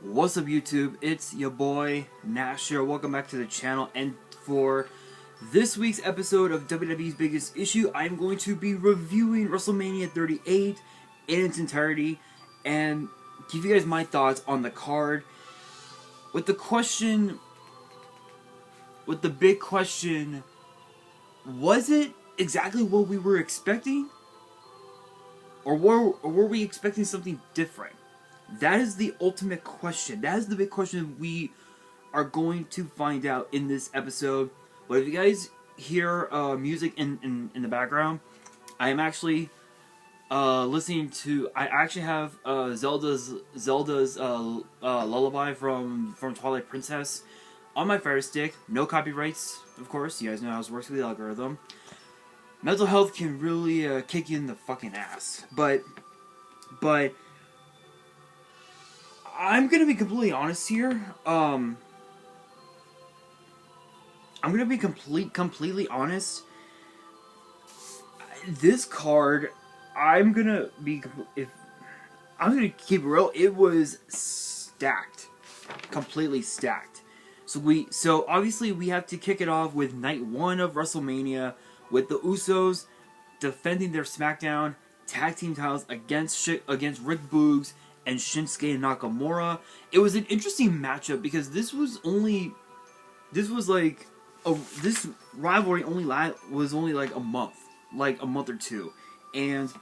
What's up YouTube, it's your boy Nash here. Welcome back to the channel, and for this week's episode of WWE's Biggest Issue, I'm going to be reviewing WrestleMania 38 in its entirety and give you guys my thoughts on the card with the big question, was it exactly what we were expecting? Or were we expecting something different? That is the ultimate question. That is the big question we are going to find out in this episode. But if you guys hear music in the background, I am actually listening to. I actually have Zelda's lullaby from Twilight Princess on my Fire Stick. No copyrights, of course. You guys know how this works with the algorithm. Mental health can really kick you in the fucking ass, but. I'm gonna be completely honest here. I'm gonna be completely honest. This card, I'm gonna keep it real. It was stacked, completely stacked. So obviously we have to kick it off with night 1 of WrestleMania with the Usos defending their SmackDown tag team titles against Rick Boogs and Shinsuke Nakamura. It was an interesting matchup because this rivalry was only like a month or two, and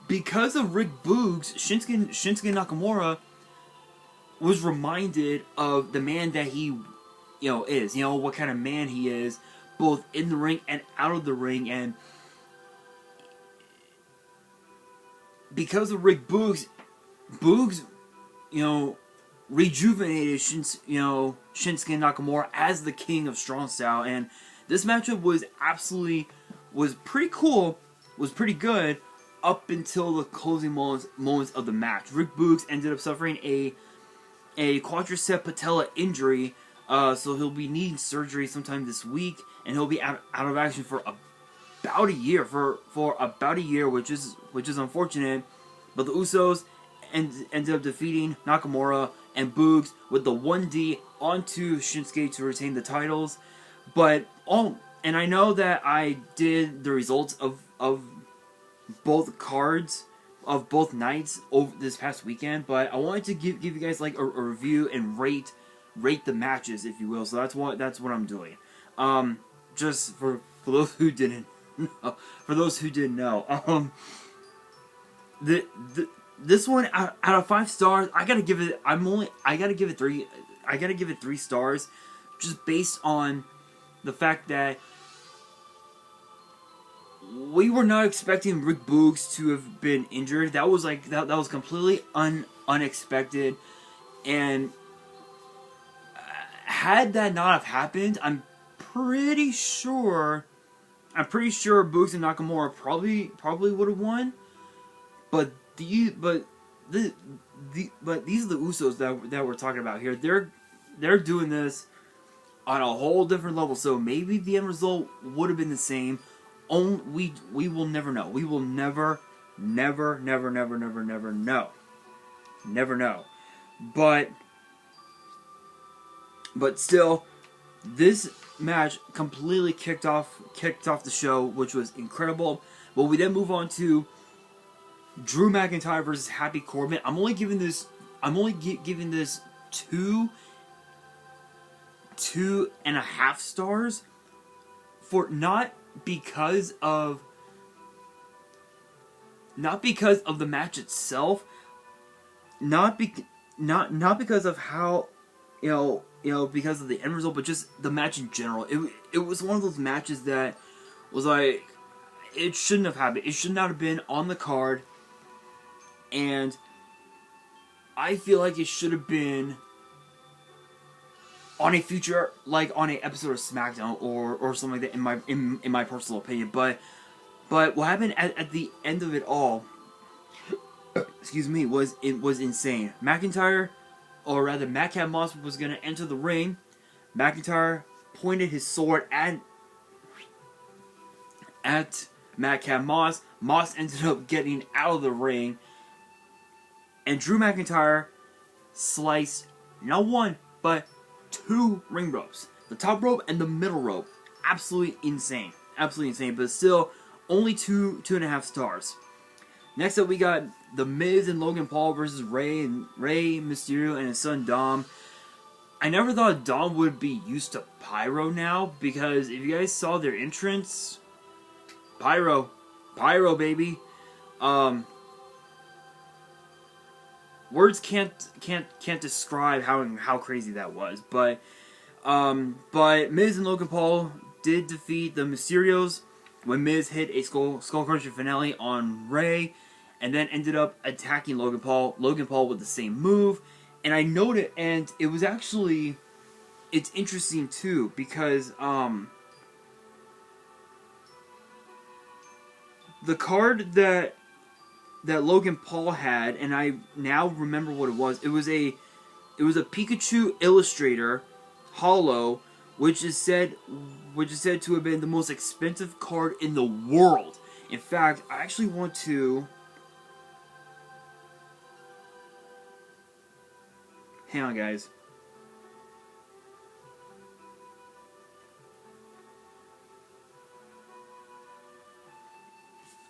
because of Rick Boogs, Shinsuke Nakamura was reminded of the man that he is, what kind of man he is, both in the ring and out of the ring. And because of Rick Boogs, rejuvenated Shinsuke Nakamura as the king of strong style, and this matchup was pretty cool, was pretty good up until the closing moments of the match. Rick Boogs ended up suffering a quadricep patella injury, so he'll be needing surgery sometime this week, and he'll be out of action for about a year, which is unfortunate. But the Usos ended up defeating Nakamura and Boogs with the 1D onto Shinsuke to retain the titles. And I know that I did the results of both cards of both nights over this past weekend, but I wanted to give you guys like a review and rate the matches, if you will. So that's what I'm doing. Just for those who didn't know, this one out of 5 stars, I gotta give it 3. I gotta give it 3 stars, just based on the fact that we were not expecting Rick Boogs to have been injured. That was that was completely unexpected, and had that not have happened, I'm pretty sure Boogs and Nakamura probably would have won. But these are the Usos that we're talking about here. They're doing this on a whole different level. So maybe the end result would have been the same. We will never know. We will never know. But still, this match completely kicked off the show, which was incredible. But we then move on to Drew McIntyre versus Happy Corbin. I'm only giving this 2.5 stars, for not because of the match itself, not because of how because of the end result, but just the match in general. It was one of those matches that was like, it shouldn't have happened. It should not have been on the card. And I feel like it should have been on a future, like on an episode of SmackDown or something like that, in my personal opinion. But what happened at the end of it all, excuse me, was insane. McIntyre, or rather Madcap Moss, was gonna enter the ring. McIntyre pointed his sword at Madcap Moss. Moss ended up getting out of the ring, And Drew McIntyre sliced not one, but 2 ring ropes. The top rope and the middle rope. Absolutely insane. Absolutely insane. But still, only 2.5 stars. Next up, we got the Miz and Logan Paul versus Rey Mysterio and his son Dom. I never thought Dom would be used to pyro now, because if you guys saw their entrance, pyro, baby. Words can't describe how crazy that was, but Miz and Logan Paul did defeat the Mysterios when Miz hit a skull crusher finale on Rey, and then ended up attacking Logan Paul with the same move. And I noted, and it was actually, it's interesting too, because the card that Logan Paul had, and I now remember what it was. It was a Pikachu Illustrator Holo, which is said to have been the most expensive card in the world. In fact, I actually want to hang on, guys.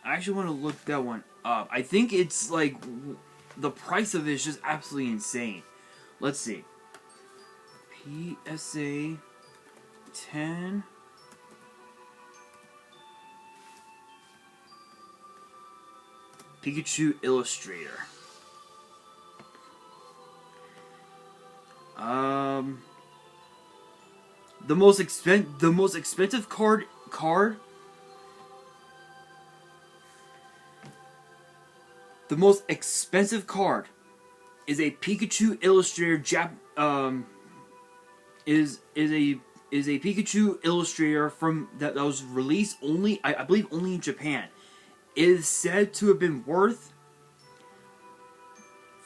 I actually want to look that one up. I think it's like the price of it is just absolutely insane. Let's see. PSA 10. Pikachu Illustrator. The most expensive card. The most expensive card is a Pikachu Illustrator is a Pikachu Illustrator from that was released only, I believe, only in Japan. It is said to have been worth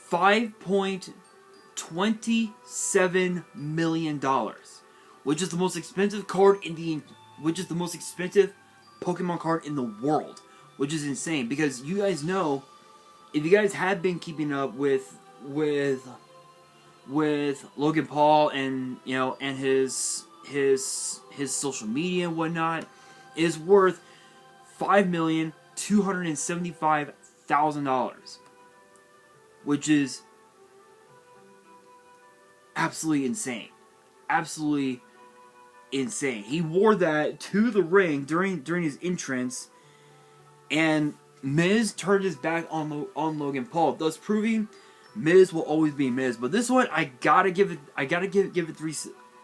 $5.27 million, which is the most expensive card which is the most expensive Pokemon card in the world, which is insane. Because you guys know, if you guys have been keeping up with Logan Paul and and his social media and whatnot, it is worth $5,275,000, which is absolutely insane. Absolutely insane. He wore that to the ring during his entrance, and Miz turned his back on Logan Paul, thus proving Miz will always be Miz. But this one, I gotta give it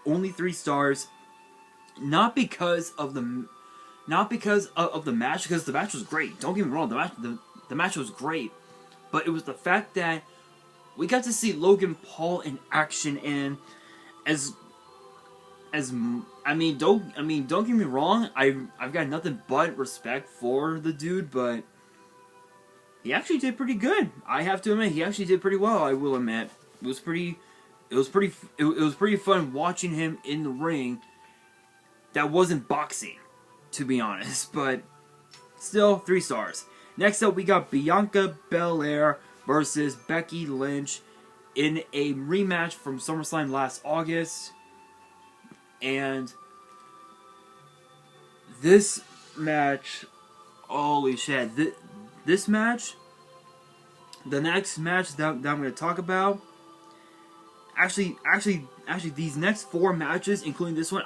only 3 stars, not because of the match, because the match was great. Don't get me wrong, the match was great, but it was the fact that we got to see Logan Paul in action, and don't get me wrong, I've got nothing but respect for the dude, but he actually did pretty good. I have to admit, he actually did pretty well. I will admit, it was pretty fun watching him in the ring. That wasn't boxing, to be honest, but still 3 stars. Next up, we got Bianca Belair versus Becky Lynch in a rematch from SummerSlam last August. And this match, holy shit, this match, the next match that I'm going to talk about, actually, these next 4 matches, including this one,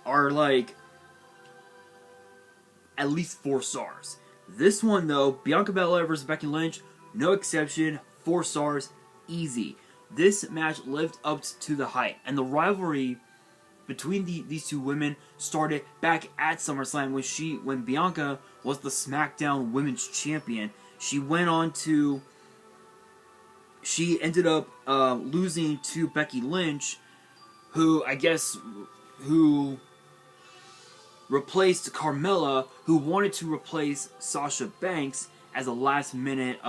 are like at least 4 stars. This one, though, Bianca Belair versus Becky Lynch, no exception, 4 stars, easy. This match lived up to the hype, and the rivalry between these 2 women started back at SummerSlam when Bianca was the SmackDown Women's Champion. She ended up losing to Becky Lynch, who replaced Carmella, who wanted to replace Sasha Banks as a last minute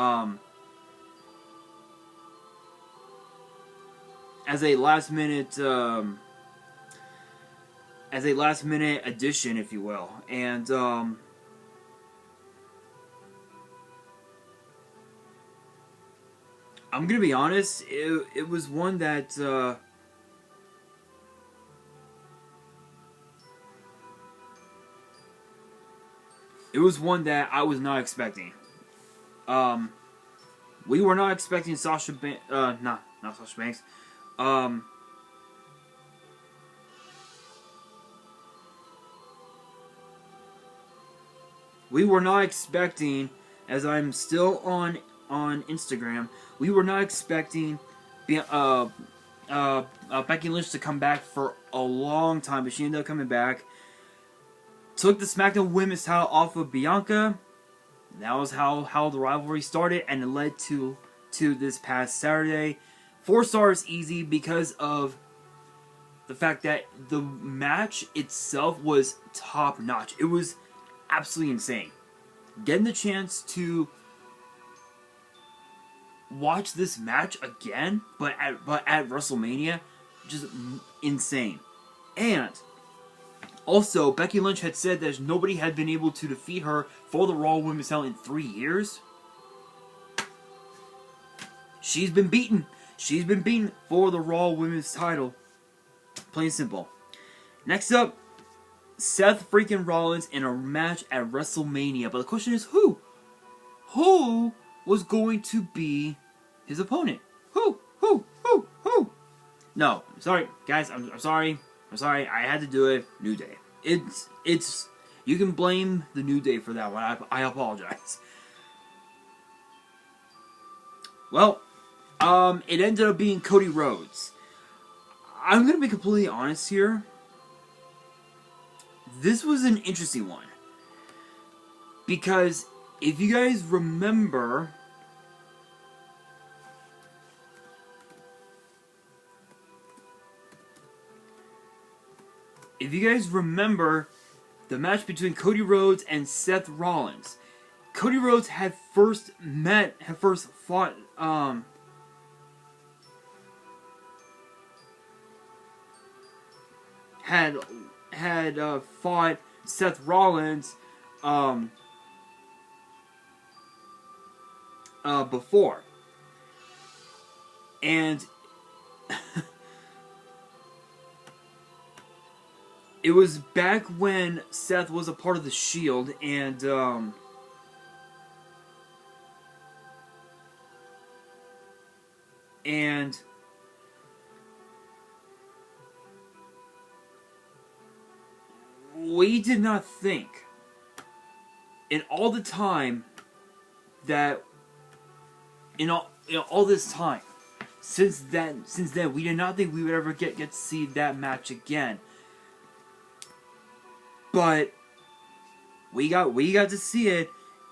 addition, if you will. And I'm gonna be honest. It was one that I was not expecting. We were not expecting Sasha Banks. Not Sasha Banks. We were not expecting, as I'm still on Instagram, we were not expecting Becky Lynch to come back for a long time, but she ended up coming back. Took the SmackDown Women's title off of Bianca. That was how the rivalry started, and it led to this past Saturday. 4 stars easy because of the fact that the match itself was top notch. It was absolutely insane. Getting the chance to watch this match again, but at WrestleMania, just insane. And also, Becky Lynch had said that nobody had been able to defeat her for the Raw Women's title in 3 years. She's been beaten. She's been beaten for the Raw Women's title. Plain and simple. Next up, Seth freaking Rollins in a match at WrestleMania. But the question is, who? Who was going to be his opponent? Who? No, sorry, guys. I'm sorry. I'm sorry. I had to do it. New Day. It's. You can blame the New Day for that one. I apologize. Well, it ended up being Cody Rhodes. I'm gonna be completely honest here. This was an interesting one. Because if you guys remember, the match between Cody Rhodes and Seth Rollins. Cody Rhodes had first fought fought Seth Rollins before, and it was back when Seth was a part of the Shield, and we did not think, in all the time that, in all this time, since then, we did not think we would ever get to see that match again. But we got to see it,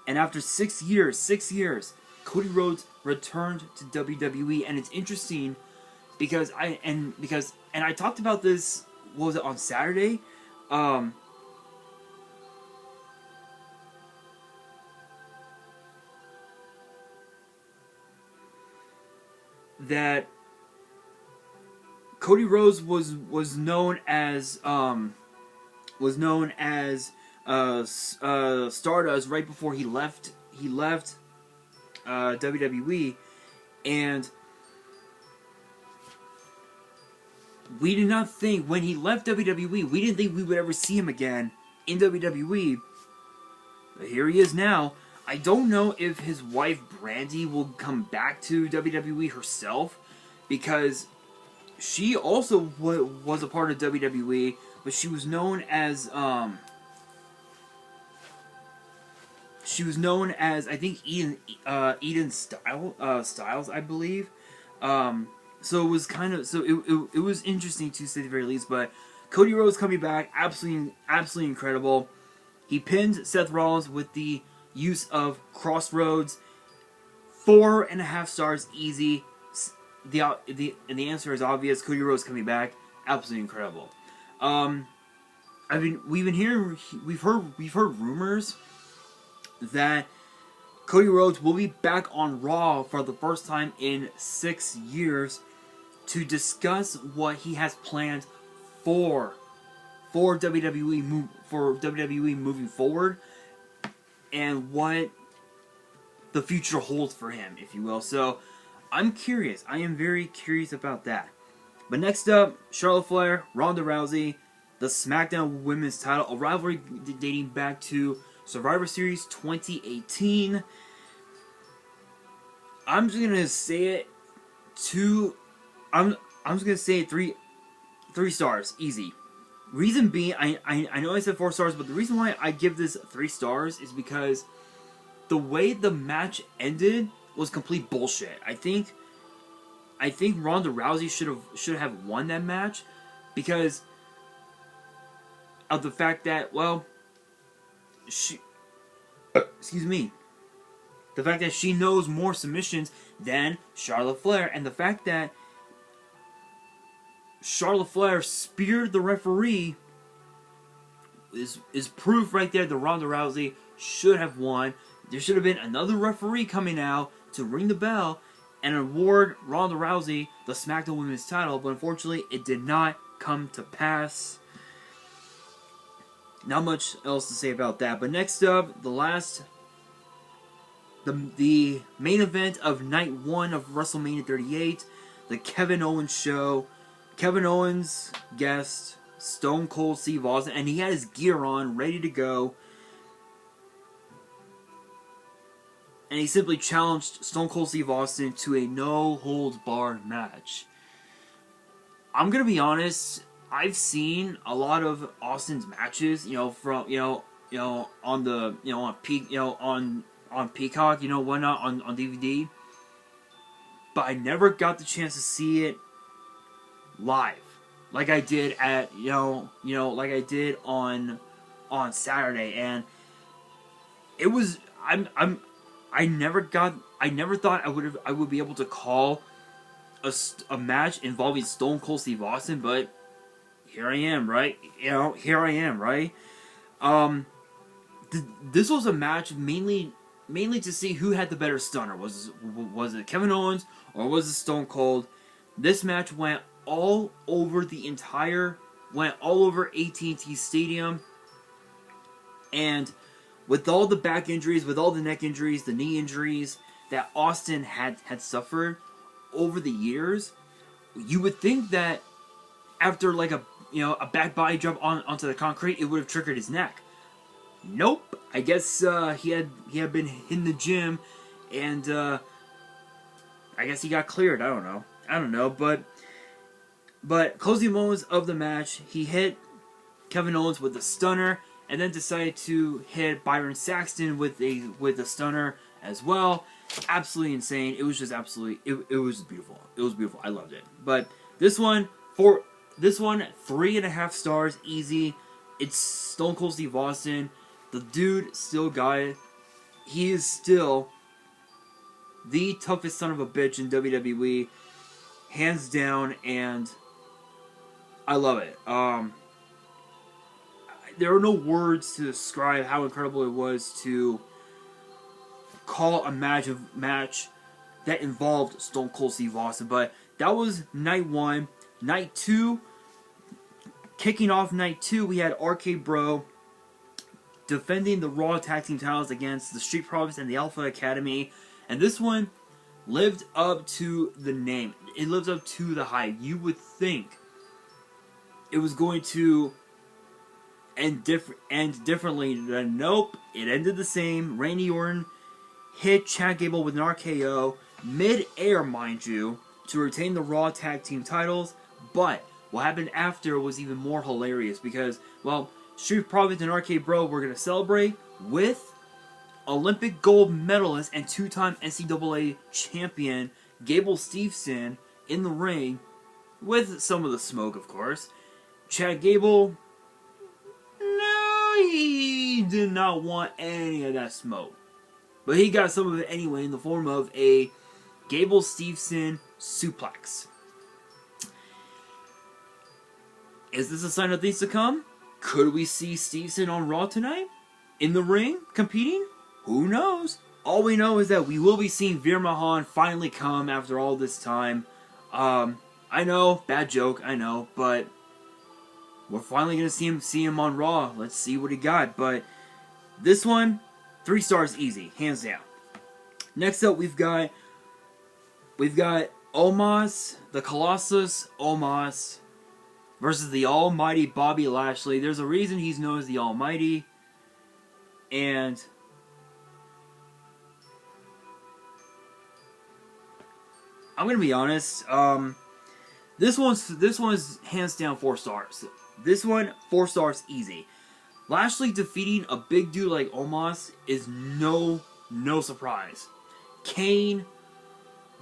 and after 6 years, Cody Rhodes returned to WWE, and it's interesting because I talked about this. What was it, on Saturday? That Cody Rhodes was known as Stardust right before he left WWE, and we did not think, when he left WWE, we didn't think we would ever see him again in WWE. But here he is now. I don't know if his wife Brandy will come back to WWE herself, because she also was a part of WWE, but she was known as I think Eden Styles, I believe. So it was it was interesting to say the very least. But Cody Rhodes coming back, absolutely incredible. He pinned Seth Rollins with the use of Crossroads. 4.5 stars easy. The answer is obvious. Cody Rhodes coming back, absolutely incredible. We've heard rumors that Cody Rhodes will be back on Raw for the first time in 6 years to discuss what he has planned for WWE moving forward, and what the future holds for him, if you will. So I'm curious. I am very curious about that. But next up, Charlotte Flair, Ronda Rousey, the SmackDown Women's title, a rivalry dating back to Survivor Series 2018. I'm just gonna say it. I'm just gonna say it, three stars, easy. Reason being, I know I said 4 stars, but the reason why I give this 3 stars is because the way the match ended was complete bullshit. I think Ronda Rousey should have won that match because of the fact that, well, excuse me, the fact that she knows more submissions than Charlotte Flair, and the fact that Charlotte Flair speared the referee is proof right there that Ronda Rousey should have won. There should have been another referee coming out to ring the bell and award Ronda Rousey the SmackDown Women's title, but unfortunately it did not come to pass. Not much else to say about that. But next up, the main event of night 1 of WrestleMania 38, the Kevin Owens show. Kevin Owens guest Stone Cold Steve Austin, and he had his gear on, ready to go. And he simply challenged Stone Cold Steve Austin to a no-holds-barred match. I'm gonna be honest, I've seen a lot of Austin's matches, from on Peacock, whatnot, on DVD. But I never got the chance to see it live, like I did at like I did on Saturday, and it was I never thought I would be able to call a match involving Stone Cold Steve Austin, but here I am, right? Here I am, right? This was a match mainly to see who had the better stunner. Was it Kevin Owens or was it Stone Cold? This match went all over AT&T Stadium, and with all the back injuries, with all the neck injuries, the knee injuries that Austin had suffered over the years, you would think that after like a back body jump onto the concrete, it would have triggered his neck. Nope. I guess he had been in the gym, and I guess he got cleared. I don't know, but closing moments of the match, he hit Kevin Owens with a stunner, and then decided to hit Byron Saxton with a stunner as well. Absolutely insane. It was just absolutely. It was beautiful. It was beautiful. I loved it. But this one, 3.5 stars, easy. It's Stone Cold Steve Austin. The dude still got it. He is still the toughest son of a bitch in WWE, hands down, and I love it. There are no words to describe how incredible it was to call a match that involved Stone Cold Steve Austin. But that was night 1. Night 2, kicking off night 2, we had RK Bro defending the Raw Tag Team titles against the Street Profits and the Alpha Academy. And this one lived up to the name. It lived up to the hype. You would think it was going to end differently. Nope. It ended the same. Randy Orton hit Chad Gable with an RKO, mid-air, mind you, to retain the Raw Tag Team titles. But what happened after was even more hilarious because, well, Street Profits and RK Bro were going to celebrate with Olympic gold medalist and 2-time NCAA champion Gable Steveson in the ring with some of the smoke, of course. Chad Gable, no, he did not want any of that smoke. But he got some of it anyway in the form of a Gable Steveson suplex. Is this a sign of things to come? Could we see Steveson on Raw tonight? In the ring? Competing? Who knows? All we know is that we will be seeing Veer Mahan finally come after all this time. I know, bad joke, I know, but we're finally going to see him on Raw. Let's see what he got. But this one, 3 stars easy, hands down. Next up, we've got We've got Omos, the Colossus Omos, versus the almighty Bobby Lashley. There's a reason he's known as the Almighty. And I'm gonna be honest. This one's hands down 4 stars. This one 4 stars easy. Lashley defeating a big dude like Omos is no surprise. Kane,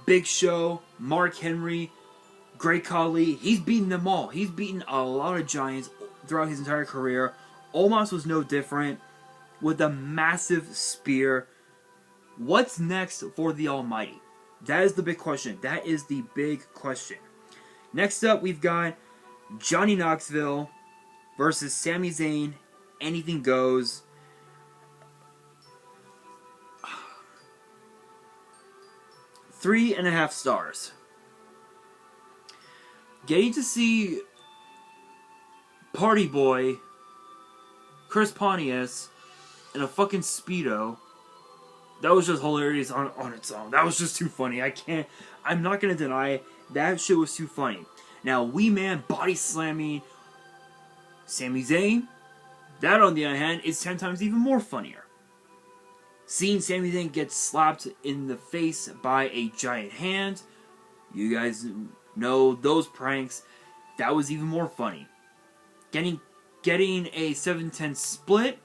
Big Show, Mark Henry, Great Khali, he's beaten them all. He's beaten a lot of giants throughout his entire career. Omos was no different with a massive spear. What's next for the Almighty? That is the big question. That is the big question. Next up, we've got Johnny Knoxville versus Sami Zayn. Anything goes. 3.5 stars. Getting to see Party Boy Chris Pontius in a fucking Speedo, that was just hilarious on its own. That was just too funny. I'm not gonna deny it. That shit was too funny. Now, Wee Man body slamming Sami Zayn, that on the other hand is 10 times even more funnier. Seeing Sami Zayn get slapped in the face by a giant hand, you guys know those pranks, that was even more funny. Getting a 7-10 split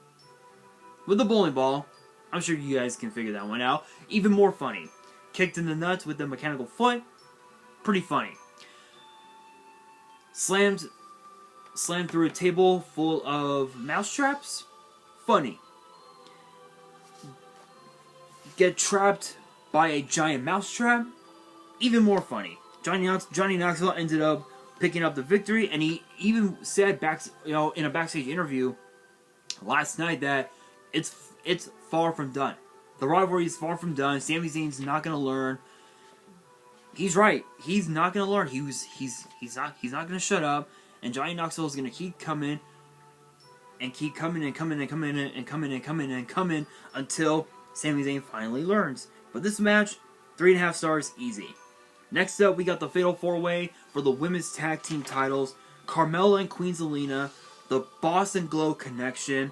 with a bowling ball, I'm sure you guys can figure that one out, even more funny. Kicked in the nuts with the mechanical foot, pretty funny. Slammed through a table full of mousetraps, funny. Get trapped by a giant mousetrap, even more funny. Johnny Knoxville ended up picking up the victory, and he even said in a backstage interview last night that it's far from done. The rivalry is far from done. Sami Zayn's not gonna learn. He's right. He's not gonna learn. He's not gonna shut up. And Johnny Knoxville is gonna keep coming and keep coming and coming and coming and coming and coming and coming until Sami Zayn finally learns. But this match, 3.5 stars, easy. Next up, we got the Fatal 4-Way for the Women's Tag Team titles. Carmella and Queen Zelina, the Boston Glow Connection,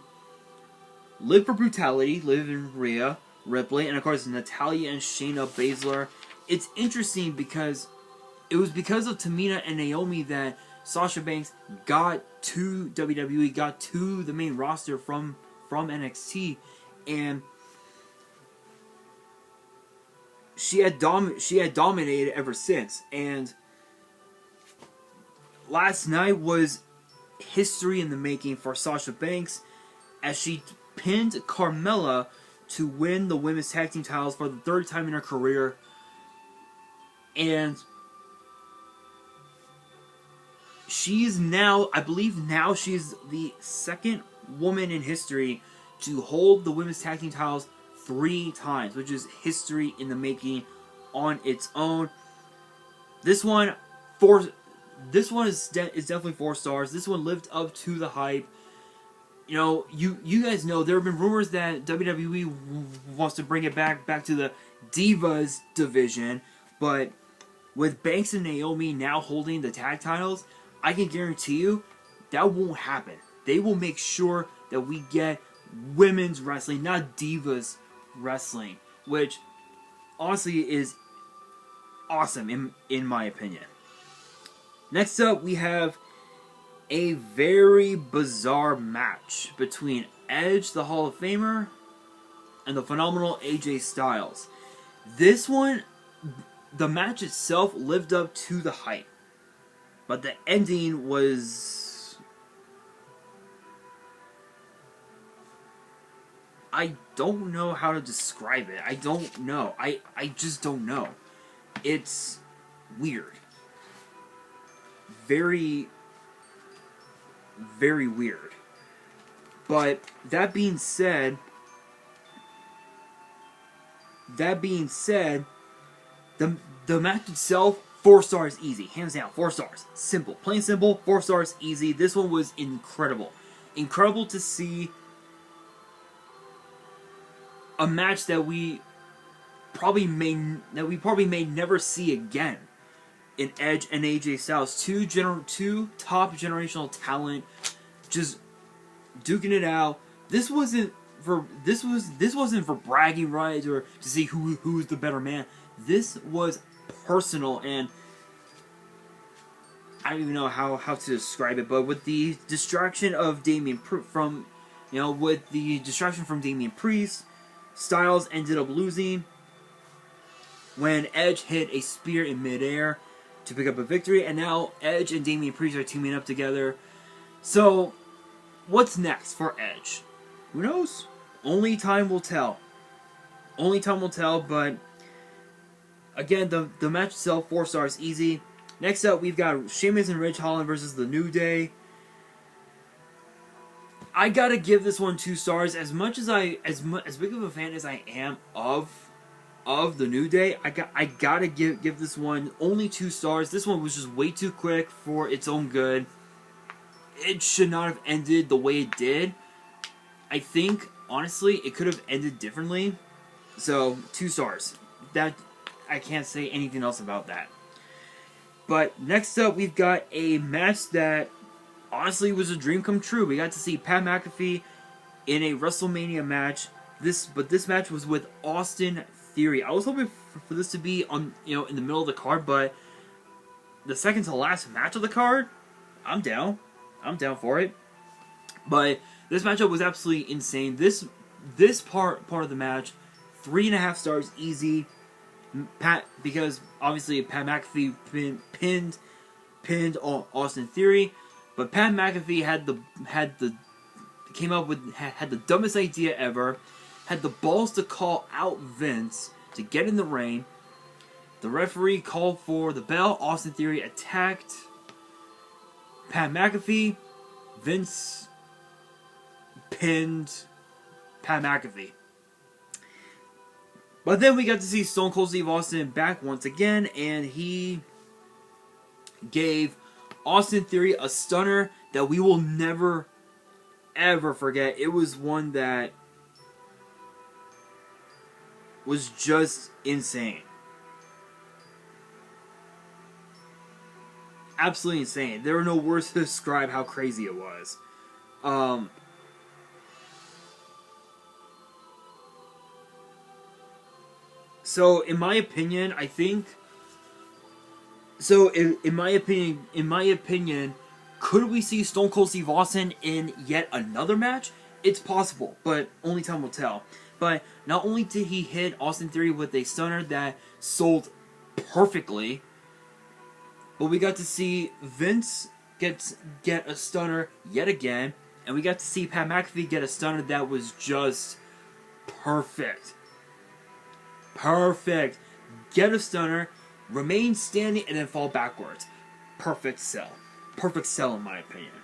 Liv for Brutality, Liv and Rhea Ripley, and of course Natalya and Shayna Baszler. It's interesting because it was because of Tamina and Naomi that Sasha Banks got to WWE, got to the main roster from NXT, and she had dominated ever since. And last night was history in the making for Sasha Banks as she pinned Carmella to win the women's tag team titles for the 3rd time in her career. And she's now, I believe now she's the 2nd woman in history to hold the women's tag team titles 3 times, which is history in the making on its own. This one is definitely 4 stars. This one lived up to the hype. You know, you guys know there have been rumors that WWE wants to bring it back to the Divas division, but with Banks and Naomi now holding the tag titles, I can guarantee you that won't happen. They will make sure that we get women's wrestling, not Divas wrestling, which honestly is awesome in my opinion. Next up, we have a very bizarre match between Edge, the Hall of Famer, and the phenomenal AJ Styles. This one, the match itself lived up to the hype, but the ending was... I don't know how to describe it. I don't know. I just don't know. It's weird. Very, very weird. But that being said, the match itself, 4 stars easy. Hands down, 4 stars. Simple. Plain simple, 4 stars easy. This one was incredible. Incredible to see a match that we probably may never see again in Edge and AJ Styles. Two top generational talent just duking it out. This wasn't for bragging rights or to see who's the better man. This was personal, and I don't even know how to describe it, but with the distraction of Damian from Damian Priest, Styles ended up losing when Edge hit a spear in midair to pick up a victory, and now Edge and Damian Priest are teaming up together. So, what's next for Edge? Who knows? Only time will tell. Only time will tell, but again, the match itself, 4 stars, easy. Next up, we've got Sheamus and Rich Holland versus The New Day. I gotta give this one 2 stars. As big of a fan as I am of The New Day, I gotta give this one only 2 stars. This one was just way too quick for its own good. It should not have ended the way it did. I think, honestly, it could have ended differently. So, 2 stars. That, I can't say anything else about that. But next up, we've got a match that honestly was a dream come true. We got to see Pat McAfee in a WrestleMania match. This match was with Austin Theory. I was hoping for this to be on in the middle of the card, but the second to last match of the card, I'm down. I'm down for it. But this matchup was absolutely insane. This part of the match, 3.5 stars easy. Because obviously Pat McAfee pinned Austin Theory, but Pat McAfee had the dumbest idea ever, had the balls to call out Vince to get in the ring. The referee called for the bell. Austin Theory attacked Pat McAfee. Vince pinned Pat McAfee. But then we got to see Stone Cold Steve Austin back once again, and he gave Austin Theory a stunner that we will never, ever forget. It was one that was just insane. Absolutely insane. There are no words to describe how crazy it was. So, in my opinion, I think... So, in my opinion, could we see Stone Cold Steve Austin in yet another match? It's possible, but only time will tell. But not only did he hit Austin Theory with a stunner that sold perfectly, but we got to see Vince get a stunner yet again, and we got to see Pat McAfee get a stunner that was just perfect. Perfect. Get a stunner, remain standing, and then fall backwards. Perfect sell. Perfect sell, in my opinion.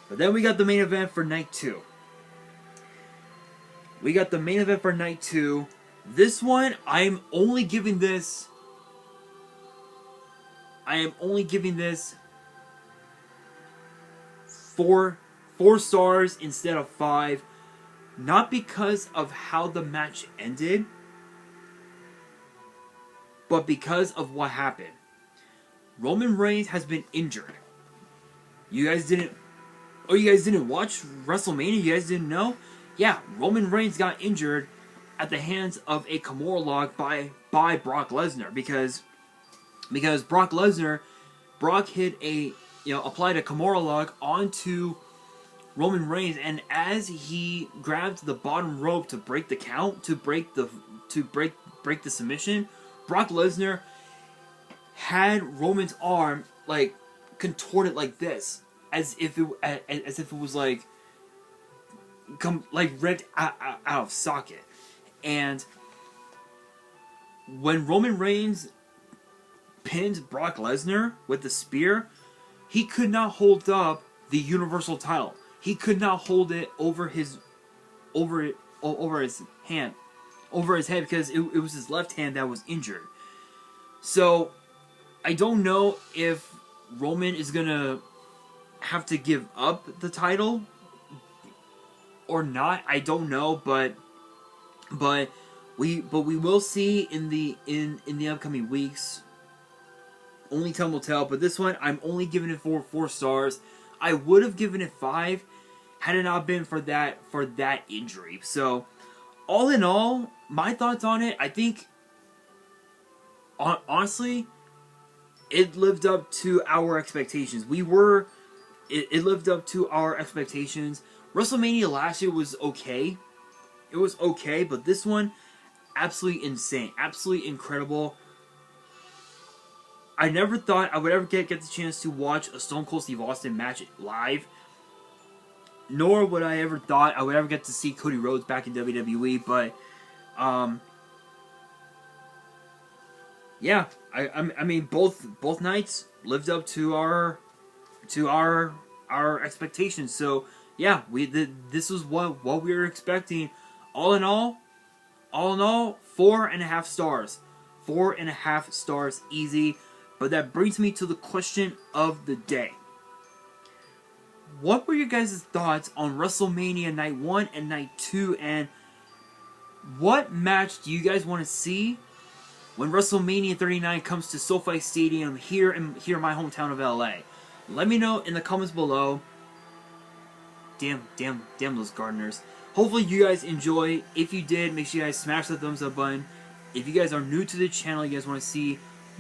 But then we got the main event for night 2. This one, I am only giving this 4 stars instead of 5. Not because of how the match ended, but because of what happened. Roman Reigns has been injured. You guys didn't watch WrestleMania? You guys didn't know? Yeah, Roman Reigns got injured at the hands of a Kimura lock by Brock Lesnar because Brock applied a Kimura lock onto Roman Reigns, and as he grabbed the bottom rope to break the count, to break the submission, Brock Lesnar had Roman's arm like contorted like this, as if it was like ripped out of socket. And when Roman Reigns pinned Brock Lesnar with the spear, he could not hold up the Universal title. He could not hold it over his head because it was his left hand that was injured. So I don't know if Roman is gonna have to give up the title or not. I don't know, but But we will see in the upcoming weeks. Only time will tell. But this one, I'm only giving it 4 stars. I would have given it 5 had it not been for that injury. So, all in all, my thoughts on it, I think, honestly, it lived up to our expectations. It lived up to our expectations. WrestleMania last year was okay. It was okay, but this one, absolutely insane. Absolutely incredible. I never thought I would ever get the chance to watch a Stone Cold Steve Austin match live. Nor would I ever thought I would ever get to see Cody Rhodes back in WWE, but yeah, I mean both nights lived up to our expectations. So yeah, this was what we were expecting. All in all, 4.5 stars. 4.5 stars easy. But that brings me to the question of the day. What were your guys' thoughts on WrestleMania Night 1 and Night 2? And what match do you guys want to see when WrestleMania 39 comes to SoFi Stadium here in my hometown of LA? Let me know in the comments below. Damn those gardeners. Hopefully you guys enjoy. If you did, make sure you guys smash the thumbs up button. If you guys are new to the channel, you guys want to see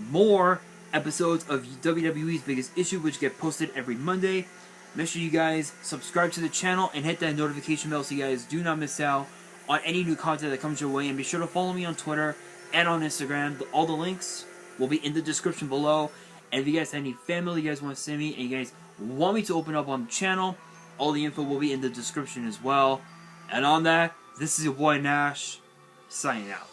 more episodes of WWE's Biggest Issue, which get posted every Monday, make sure you guys subscribe to the channel and hit that notification bell so you guys do not miss out on any new content that comes your way. And be sure to follow me on Twitter and on Instagram. All the links will be in the description below. And if you guys have any family you guys want to send me and you guys want me to open up on the channel, all the info will be in the description as well. And on that, this is your boy Nash, signing out.